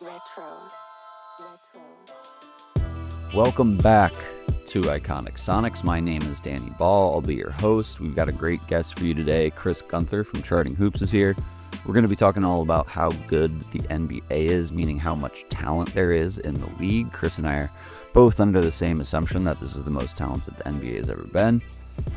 Retro. Welcome back to Iconic Sonics. My name is Danny Ball. I'll be your host. We've got a great guest for you today. Chris Gunther from Charting Hoops is here. We're going to be talking all about how good the NBA is, meaning how much talent there is in the league. Chris and I are both under the same assumption that this is the most talented the NBA has ever been.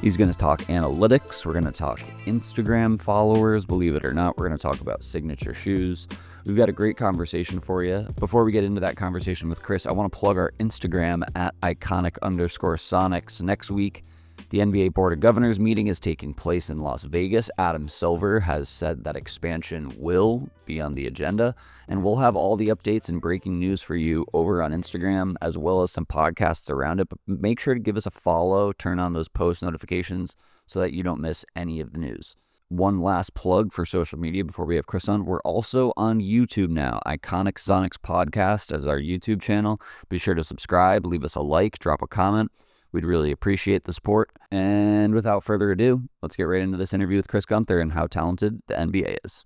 He's going to talk analytics. We're going to talk Instagram followers. Believe it or not, we're going to talk about signature shoes. We've got a great conversation for you. Before we get into that conversation with Chris, I want to plug our Instagram at iconic_sonics. Next week, the NBA Board of Governors meeting is taking place in Las Vegas. Adam Silver has said that expansion will be on the agenda, and we'll have all the updates and breaking news for you over on Instagram, as well as some podcasts around it. But make sure to give us a follow, turn on those post notifications so that you don't miss any of the news. One last plug for social media before we have Chris on. We're also on YouTube now. Iconic Sonics Podcast as our YouTube channel. Be sure to subscribe, leave us a like, drop a comment. We'd really appreciate the support. And without further ado, let's get right into this interview with Chris Gunther and how talented the NBA is.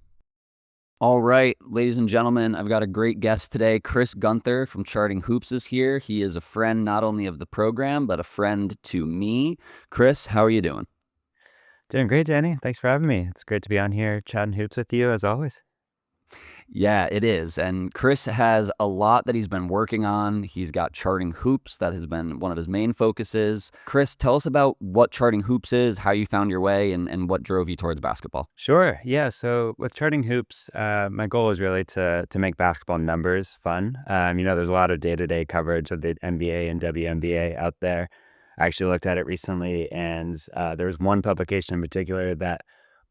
All right, ladies and gentlemen, I've got a great guest today. Chris Gunther from Charting Hoops is here. He is a friend not only of the program, but a friend to me. Chris, how are you doing? Doing great, Danny. Thanks for having me. It's great to be on here chatting hoops with you, as always. Yeah, it is. And Chris has a lot that he's been working on. He's got Charting Hoops. That has been one of his main focuses. Chris, tell us about what Charting Hoops is, how you found your way, and what drove you towards basketball. Sure. Yeah. So with Charting Hoops, my goal is really to make basketball numbers fun. There's a lot of day-to-day coverage of the NBA and WNBA out there. I actually looked at it recently, and there was one publication in particular that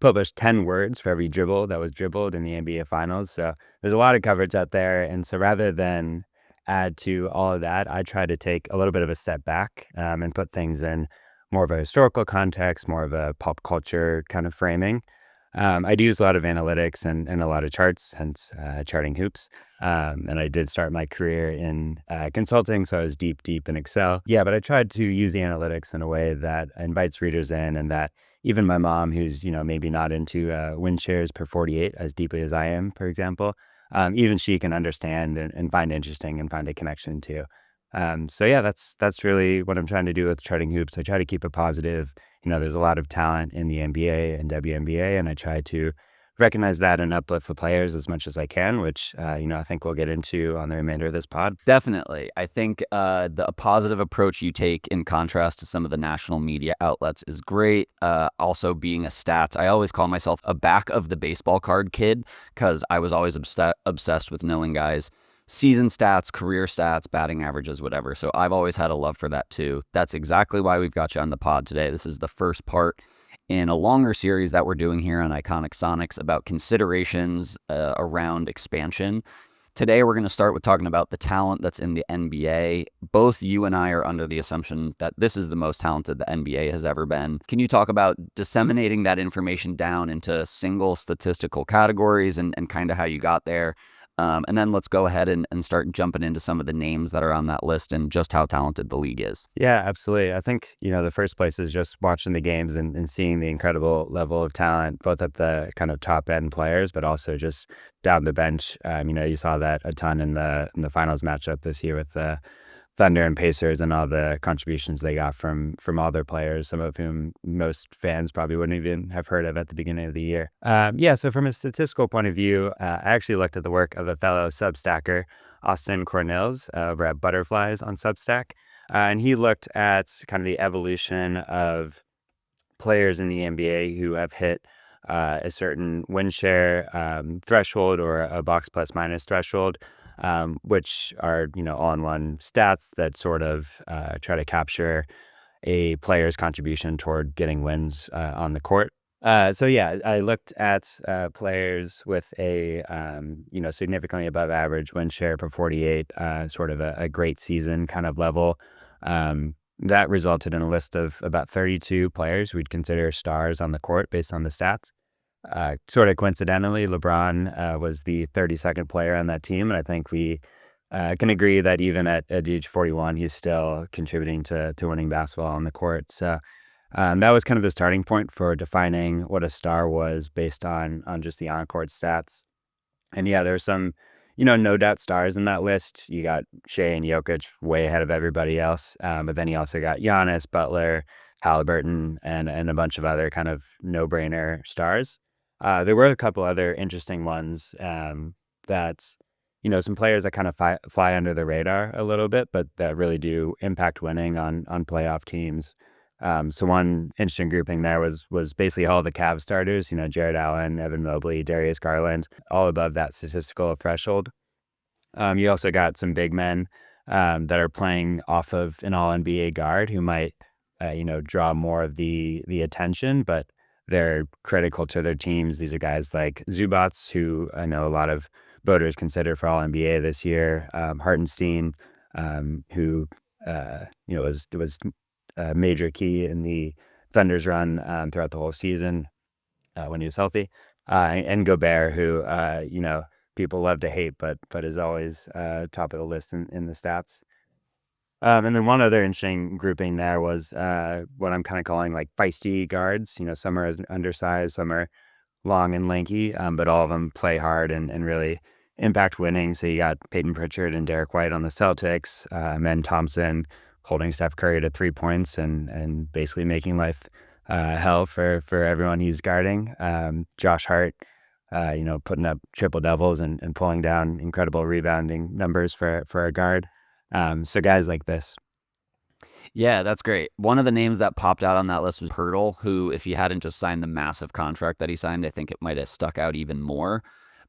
published 10 words for every dribble that was dribbled in the NBA Finals. So there's a lot of coverage out there. And so rather than add to all of that, I try to take a little bit of a step back and put things in more of a historical context, more of a pop culture kind of framing. I do use a lot of analytics and a lot of charts, hence Charting Hoops. And I did start my career in consulting, so I was deep in Excel. Yeah, but I tried to use the analytics in a way that invites readers in, and that even my mom, who's maybe not into win shares per 48 as deeply as I am, for example, even she can understand and find interesting and find a connection to. So yeah, that's really what I'm trying to do with Charting Hoops. I try to keep it positive. There's a lot of talent in the NBA and WNBA, and I try to recognize that and uplift the players as much as I can, which, I think we'll get into on the remainder of this pod. Definitely. I think the positive approach you take in contrast to some of the national media outlets is great. Also being a stats, I always call myself a back of the baseball card kid because I was always obsessed with knowing guys' season stats, career stats, batting averages, whatever. So I've always had a love for that too. That's exactly why we've got you on the pod today. This is the first part in a longer series that we're doing here on Iconic Sonics about considerations around expansion. Today, we're going to start with talking about the talent that's in the NBA. Both you and I are under the assumption that this is the most talented the NBA has ever been. Can you talk about disseminating that information down into single statistical categories and kind of how you got there? And then let's go ahead and start jumping into some of the names that are on that list and just how talented the league is. Yeah, absolutely. I think, the first place is just watching the games and seeing the incredible level of talent, both at the kind of top end players, but also just down the bench. You saw that a ton in the finals matchup this year with the Thunder and Pacers and all the contributions they got from all their players, some of whom most fans probably wouldn't even have heard of at the beginning of the year. So from a statistical point of view, I actually looked at the work of a fellow Substacker, Austin Cornels, over at Butterflies on Substack. And he looked at kind of the evolution of players in the NBA who have hit a certain win share threshold or a box plus minus threshold, which are, all-in-one stats that sort of try to capture a player's contribution toward getting wins on the court. I looked at players with a, significantly above average win share per 48, sort of a great season kind of level. That resulted in a list of about 32 players we'd consider stars on the court based on the stats. Sort of coincidentally, LeBron was the 32nd player on that team, and I think we can agree that even at age 41, he's still contributing to winning basketball on the court. So that was kind of the starting point for defining what a star was based on just the on-court stats. And yeah, there's some no doubt stars in that list. You got Shea and Jokic way ahead of everybody else. But then you also got Giannis, Butler, Halliburton, and a bunch of other kind of no-brainer stars. There were a couple other interesting ones that, some players that kind of fly under the radar a little bit, but that really do impact winning on playoff teams. So one interesting grouping there was basically all the Cavs starters, Jared Allen, Evan Mobley, Darius Garland, all above that statistical threshold. You also got some big men that are playing off of an all NBA guard who might, draw more of the attention, but they're critical to their teams. These are guys like Zubats, who I know a lot of voters consider for all NBA this year. Hartenstein, who was a major key in the Thunder's run throughout the whole season when he was healthy, and Gobert, who people love to hate, but is always top of the list in the stats. And then one other interesting grouping there was what I'm kind of calling like feisty guards. Some are undersized, some are long and lanky, but all of them play hard and really impact winning. So you got Peyton Pritchard and Derek White on the Celtics, Men Thompson holding Steph Curry to 3 points and basically making life hell for everyone he's guarding. Josh Hart, putting up triple doubles and pulling down incredible rebounding numbers for a guard. So guys like this. Yeah, that's great. One of the names that popped out on that list was Pirtle, who, if he hadn't just signed the massive contract that he signed, I think it might have stuck out even more.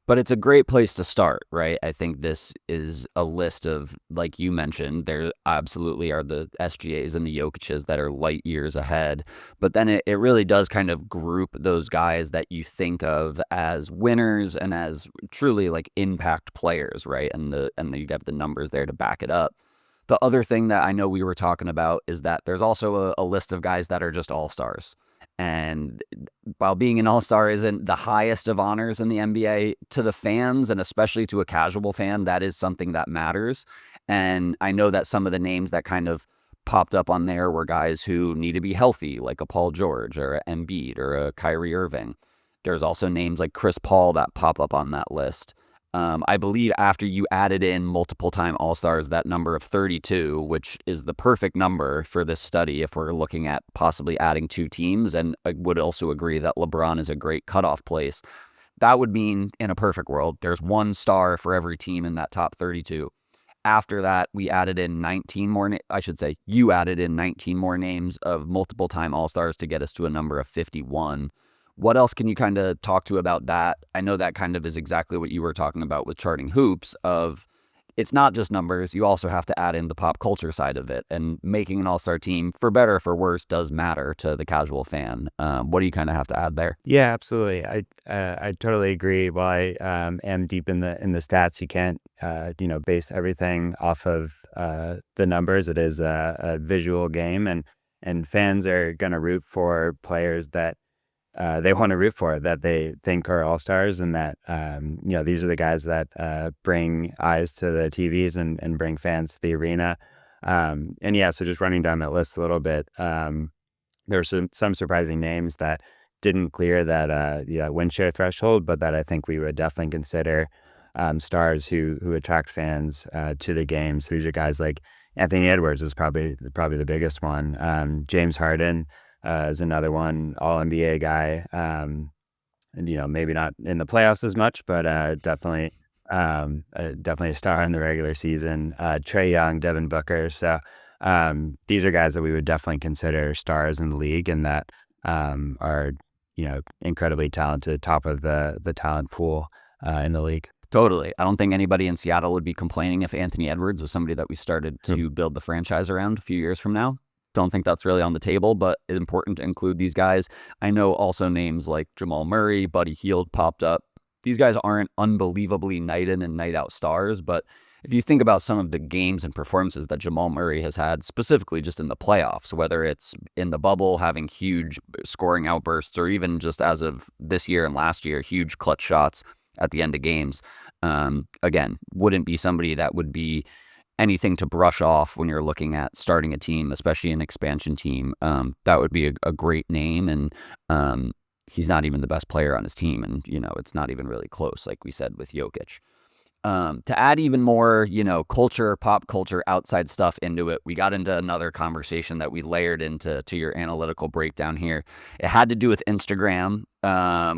But it's a great place to start, right? I think this is a list of, like you mentioned, there absolutely are the SGAs and the Jokic's that are light years ahead. But then it really does kind of group those guys that you think of as winners and as truly like impact players, right? And you have the numbers there to back it up. The other thing that I know we were talking about is that there's also a list of guys that are just all-stars. And while being an all-star isn't the highest of honors in the NBA, to the fans, and especially to a casual fan, that is something that matters. And I know that some of the names that kind of popped up on there were guys who need to be healthy, like a Paul George or an Embiid or a Kyrie Irving. There's also names like Chris Paul that pop up on that list. I believe after you added in multiple-time All-Stars, that number of 32, which is the perfect number for this study if we're looking at possibly adding 2 teams, and I would also agree that LeBron is a great cutoff place. That would mean, in a perfect world, there's 1 star for every team in that top 32. After that, we added in 19 more, you added in 19 more names of multiple-time All-Stars to get us to a number of 51. What else can you kind of talk to about that? I know that kind of is exactly what you were talking about with charting hoops of it's not just numbers. You also have to add in the pop culture side of it, and making an all-star team, for better or for worse, does matter to the casual fan. What do you kind of have to add there? Yeah, absolutely. I totally agree. While I am deep in the stats, you can't base everything off of the numbers. It is a visual game, and fans are going to root for players that they want to root for, that they think are all-stars, and that these are the guys that bring eyes to the TVs and bring fans to the arena. So just running down that list a little bit, there were some surprising names that didn't clear that win share threshold, but that I think we would definitely consider stars who attract fans to the game. So these are guys like Anthony Edwards is probably the biggest one. James Harden is another one, all NBA guy. And maybe not in the playoffs as much, but definitely a star in the regular season. Trae Young, Devin Booker. So these are guys that we would definitely consider stars in the league, and that are incredibly talented, top of the talent pool in the league. Totally. I don't think anybody in Seattle would be complaining if Anthony Edwards was somebody that we started to build the franchise around a few years from now. Don't think that's really on the table, but it's important to include these guys. I know also names like Jamal Murray, Buddy Hield popped up. These guys aren't unbelievably night in and night out stars, but if you think about some of the games and performances that Jamal Murray has had, specifically just in the playoffs, whether it's in the bubble having huge scoring outbursts, or even just as of this year and last year, huge clutch shots at the end of games, again, wouldn't be somebody that would be anything to brush off when you're looking at starting a team, especially an expansion team. That would be a great name, and he's not even the best player on his team, and it's not even really close, like we said with Jokic. To add even more, culture, pop culture, outside stuff into it, we got into another conversation that we layered into your analytical breakdown here. It had to do with Instagram.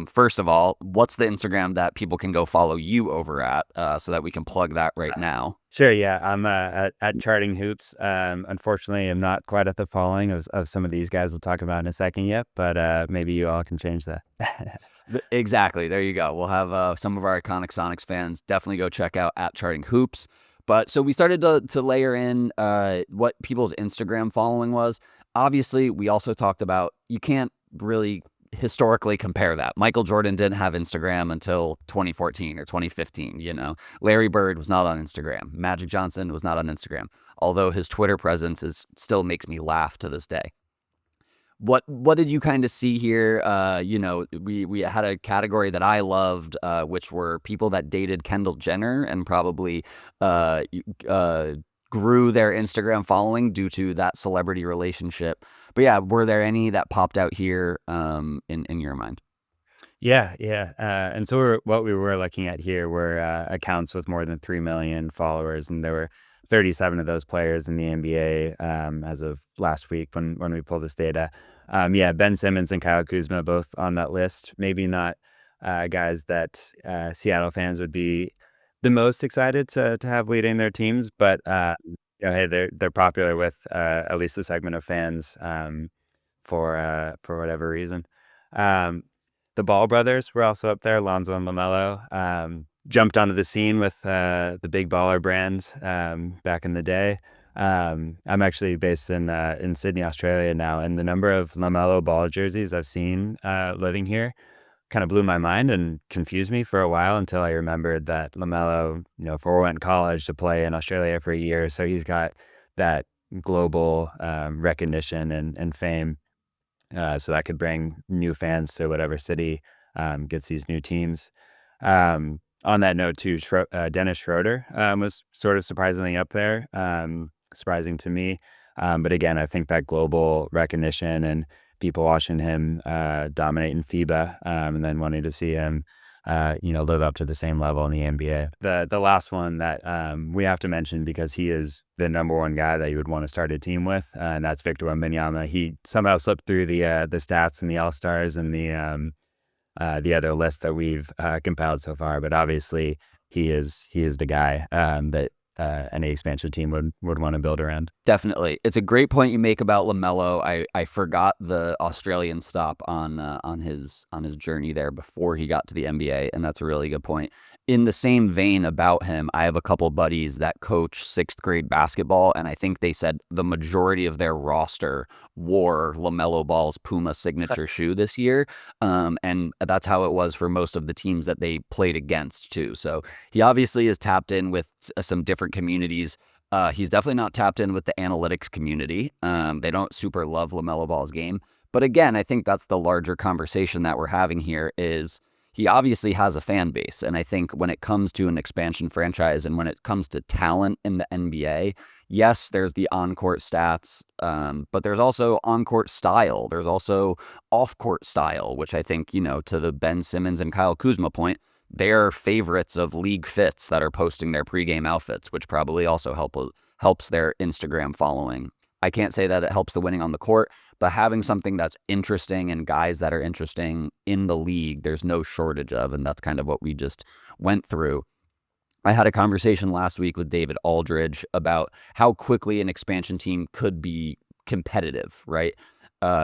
First of all, what's the Instagram that people can go follow you over at, so that we can plug that right now? Sure, yeah, I'm at Charting Hoops. Unfortunately, I'm not quite at the following of some of these guys we'll talk about in a second yet, but maybe you all can change that. Exactly. There you go. We'll have some of our iconic Sonics fans definitely go check out at Charting Hoops. But so we started to layer in what people's Instagram following was. Obviously, we also talked about you can't really historically compare that. Michael Jordan didn't have Instagram until 2014 or 2015. Larry Bird was not on Instagram. Magic Johnson was not on Instagram. Although his Twitter presence still makes me laugh to this day. What did you kind of see here? We had a category that I loved, which were people that dated Kendall Jenner and probably uh, grew their Instagram following due to that celebrity relationship. But yeah, were there any that popped out here in your mind? Yeah, yeah. And so what we were looking at here were accounts with more than 3 million followers, and there were 37 of those players in the NBA as of last week when we pulled this data. Yeah, Ben Simmons and Kyle Kuzma both on that list. Maybe not guys that Seattle fans would be the most excited to have leading their teams, but hey, they're popular with at least a segment of fans for whatever reason. Um, the Ball brothers were also up there, Lonzo and LaMelo. Jumped onto the scene with the Big Baller brand back in the day. I'm actually based in Sydney, Australia now, and the number of LaMelo Ball jerseys I've seen living here kind of blew my mind and confused me for a while until I remembered that LaMelo, went to college to play in Australia for a year, so he's got that global recognition and fame. So that could bring new fans to whatever city gets these new teams. On that note, too, Dennis Schroeder was sort of surprisingly up there, surprising to me. But again, I think that global recognition and people watching him dominate in FIBA and then wanting to see him, live up to the same level in the NBA. The last one that we have to mention because he is the number one guy that you would want to start a team with, and that's Victor Wembanyama. He somehow slipped through the stats and the All-Stars and the other list that we've compiled so far, but obviously he is the guy that any expansion team would want to build around. Definitely. It's a great point you make about LaMelo. I forgot the Australian stop on his journey there before he got to the NBA, and that's a really good point. In the same vein about him, I have a couple buddies that coach sixth grade basketball, and I think they said the majority of their roster wore LaMelo Ball's Puma signature shoe this year, and that's how it was for most of the teams that they played against too. So he obviously is tapped in with some different communities. He's definitely not tapped in with the analytics community. They don't super love LaMelo Ball's game. But again, I think that's the larger conversation that we're having here is he obviously has a fan base. And I think when it comes to an expansion franchise and when it comes to talent in the NBA, yes, there's the on-court stats, but there's also on-court style. There's also off-court style, which I think, to the Ben Simmons and Kyle Kuzma point, they're favorites of league fits that are posting their pregame outfits, which probably also helps their Instagram following. I can't say that it helps the winning on the court, but having something that's interesting and guys that are interesting in the league, there's no shortage of, and that's kind of what we just went through. I had a conversation last week with David Aldridge about how quickly an expansion team could be competitive, right?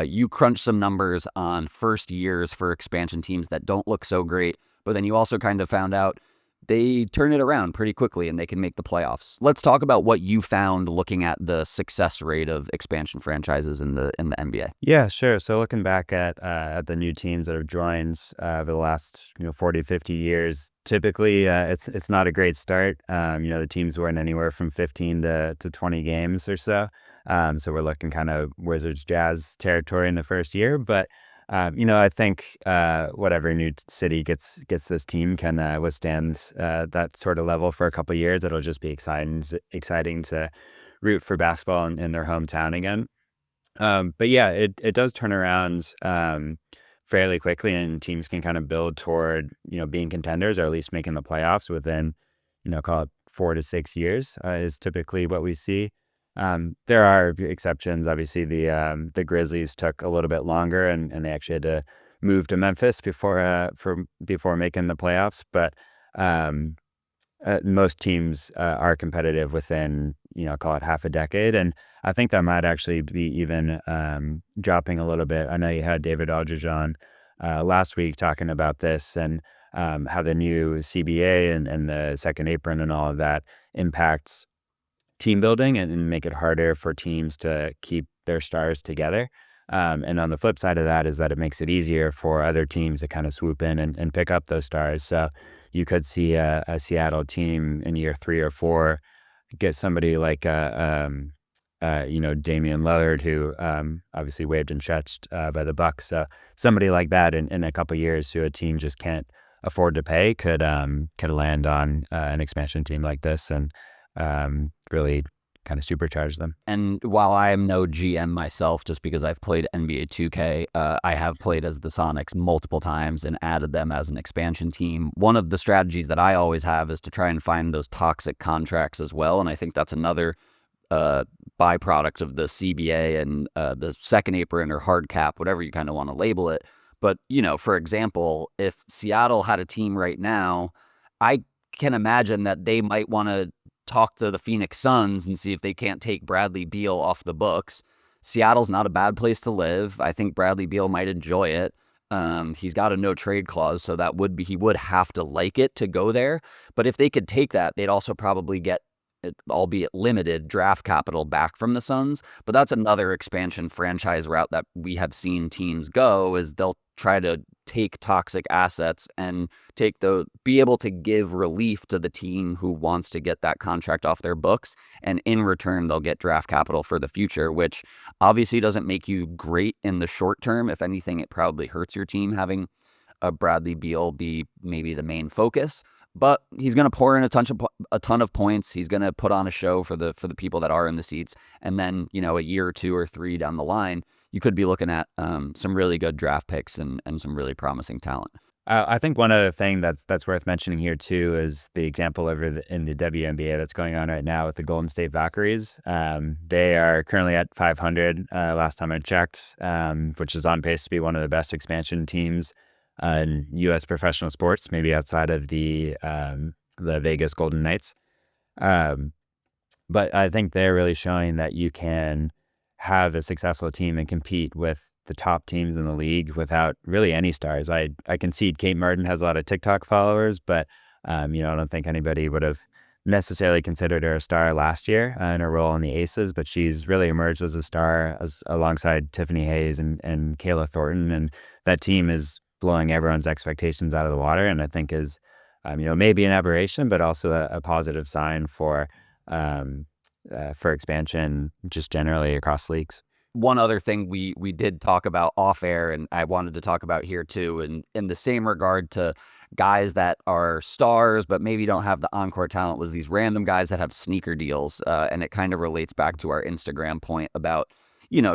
You crunch some numbers on first years for expansion teams that don't look so great, but then you also kind of found out they turn it around pretty quickly and they can make the playoffs. Let's talk about what you found looking at the success rate of expansion franchises in the NBA. Yeah, sure. So looking back at the new teams that have joined over the last 40, 50 years, typically it's not a great start. The teams win anywhere from 15 to 20 games or so. So we're looking kind of Wizards Jazz territory in the first year, but I think whatever new city gets this team can withstand that sort of level for a couple of years. It'll just be exciting to root for basketball in their hometown again. But yeah, it does turn around fairly quickly, and teams can kind of build toward being contenders or at least making the playoffs within call it 4 to 6 years is typically what we see. There are exceptions. Obviously, the Grizzlies took a little bit longer, and they actually had to move to Memphis before making the playoffs. But most teams are competitive within, call it half a decade. And I think that might actually be even dropping a little bit. I know you had David Aldridge on last week talking about this, and how the new CBA and the second apron and all of that impacts team building and make it harder for teams to keep their stars together. And on the flip side of that is that it makes it easier for other teams to kind of swoop in and pick up those stars. So you could see a Seattle team in year 3 or 4 get somebody like Damian Lillard, who obviously waived and stretched by the Bucks. So somebody like that in a couple of years who a team just can't afford to pay could land on an expansion team like this and really kind of supercharge them. And while I am no GM myself, just because I've played NBA 2K, I have played as the Sonics multiple times and added them as an expansion team. One of the strategies that I always have is to try and find those toxic contracts as well. And I think that's another byproduct of the CBA and the second apron or hard cap, whatever you kind of want to label it. But, for example, if Seattle had a team right now, I can imagine that they might want to talk to the Phoenix Suns and see if they can't take Bradley Beal off the books. Seattle's not a bad place to live. I think Bradley Beal might enjoy it. He's got a no trade clause, so he would have to like it to go there. But if they could take that, they'd also probably get, albeit limited, draft capital back from the Suns. But that's another expansion franchise route that we have seen teams go, is they'll try to take toxic assets and be able to give relief to the team who wants to get that contract off their books. And in return, they'll get draft capital for the future, which obviously doesn't make you great in the short term. If anything, it probably hurts your team having a Bradley Beal be maybe the main focus. But he's going to pour in a ton of points. He's going to put on a show for the people that are in the seats. And then, a year or 2 or 3 down the line, you could be looking at some really good draft picks and some really promising talent. I think one other thing that's worth mentioning here too is the example in the WNBA that's going on right now with the Golden State Valkyries. They are currently at 500 last time I checked, which is on pace to be one of the best expansion teams in U.S. professional sports, maybe outside of the Vegas Golden Knights. But I think they're really showing that you can have a successful team and compete with the top teams in the league without really any stars. I concede Kate Martin has a lot of TikTok followers, but I don't think anybody would have necessarily considered her a star last year in her role in the Aces, but she's really emerged as a star alongside Tiffany Hayes and Kayla Thornton, and that team is blowing everyone's expectations out of the water, and I think is maybe an aberration, but also a positive sign for expansion just generally across leagues. One other thing we did talk about off air, and I wanted to talk about here too, and in the same regard to guys that are stars but maybe don't have the on-court talent, was these random guys that have sneaker deals, and it kind of relates back to our Instagram point about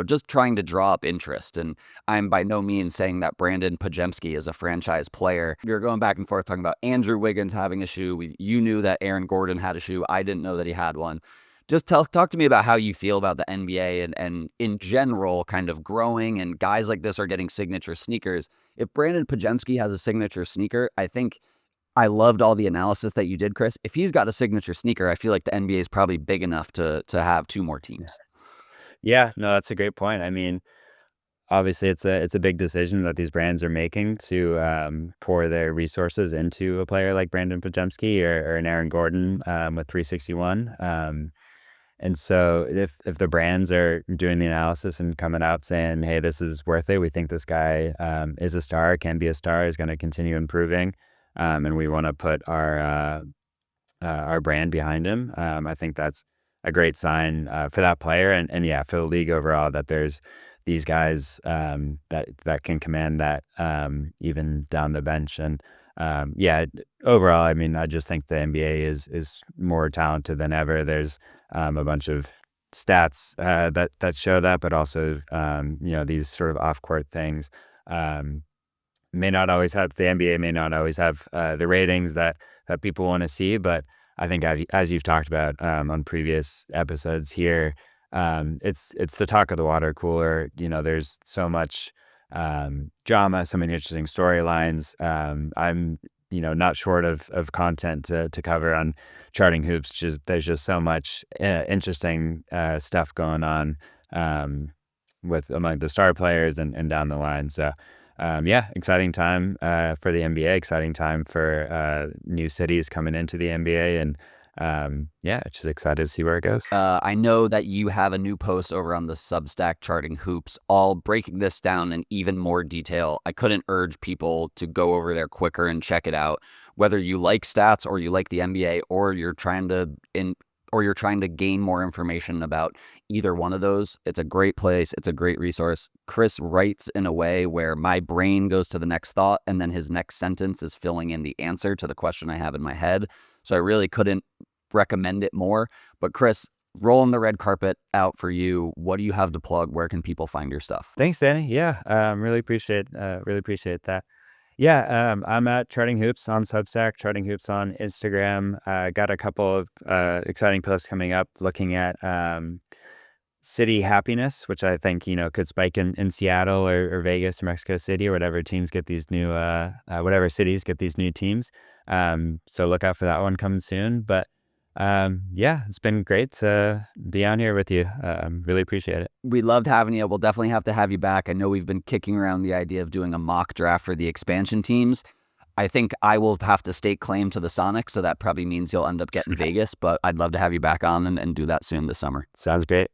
just trying to draw up interest. And I'm by no means saying that Brandon Pajemski is a franchise player. We were going back and forth talking about Andrew Wiggins having a shoe. You knew that Aaron Gordon had a shoe. I didn't know that he had one. Just talk to me about how you feel about the NBA and in general kind of growing, and guys like this are getting signature sneakers. If Brandon Pajemski has a signature sneaker, I think I loved all the analysis that you did, Chris. If he's got a signature sneaker, I feel like the NBA is probably big enough to have 2 more teams. Yeah, no, that's a great point. I mean, obviously it's a big decision that these brands are making to pour their resources into a player like Brandon Pajemski or an Aaron Gordon with 361. And so if the brands are doing the analysis and coming out saying, hey, this is worth it, we think this guy is a star, can be a star, is going to continue improving, and we want to put our brand behind him, I think that's a great sign for that player and yeah, for the league overall, that there's these guys that can command that even down the bench. And yeah, overall, I mean, I just think the NBA is more talented than ever. There's a bunch of stats that show that, but also these sort of off-court things may not always have, the NBA may not always have the ratings that people want to see, but I think as you've talked about on previous episodes here, it's the talk of the water cooler. There's so much drama, so many interesting storylines. I'm not short of content to cover on Charting Hoops. There's just so much interesting stuff going on with among the star players and down the line. So yeah, exciting time for the NBA, exciting time for new cities coming into the NBA, and yeah, just excited to see where it goes. I know that you have a new post over on the Substack Charting Hoops, all breaking this down in even more detail. I couldn't urge people to go over there quicker and check it out. Whether you like stats or you like the NBA or you're trying to gain more information about either one of those, it's a great place. It's a great resource. Chris writes in a way where my brain goes to the next thought, and then his next sentence is filling in the answer to the question I have in my head. So I really couldn't recommend it more. But Chris, rolling the red carpet out for you. What do you have to plug? Where can people find your stuff? Thanks, Danny. Yeah, really appreciate that. Yeah, I'm at Charting Hoops on Substack, Charting Hoops on Instagram. Got a couple of exciting posts coming up looking at city happiness, which I think, could spike in Seattle or Vegas or Mexico City or whatever teams get these new, whatever cities get these new teams. So look out for that one coming soon. But yeah, it's been great to be on here with you. Really appreciate it. We loved having you. We'll definitely have to have you back. I know we've been kicking around the idea of doing a mock draft for the expansion teams. I think I will have to stake claim to the Sonics, so that probably means you'll end up getting Vegas, but I'd love to have you back on and do that soon this summer. Sounds great.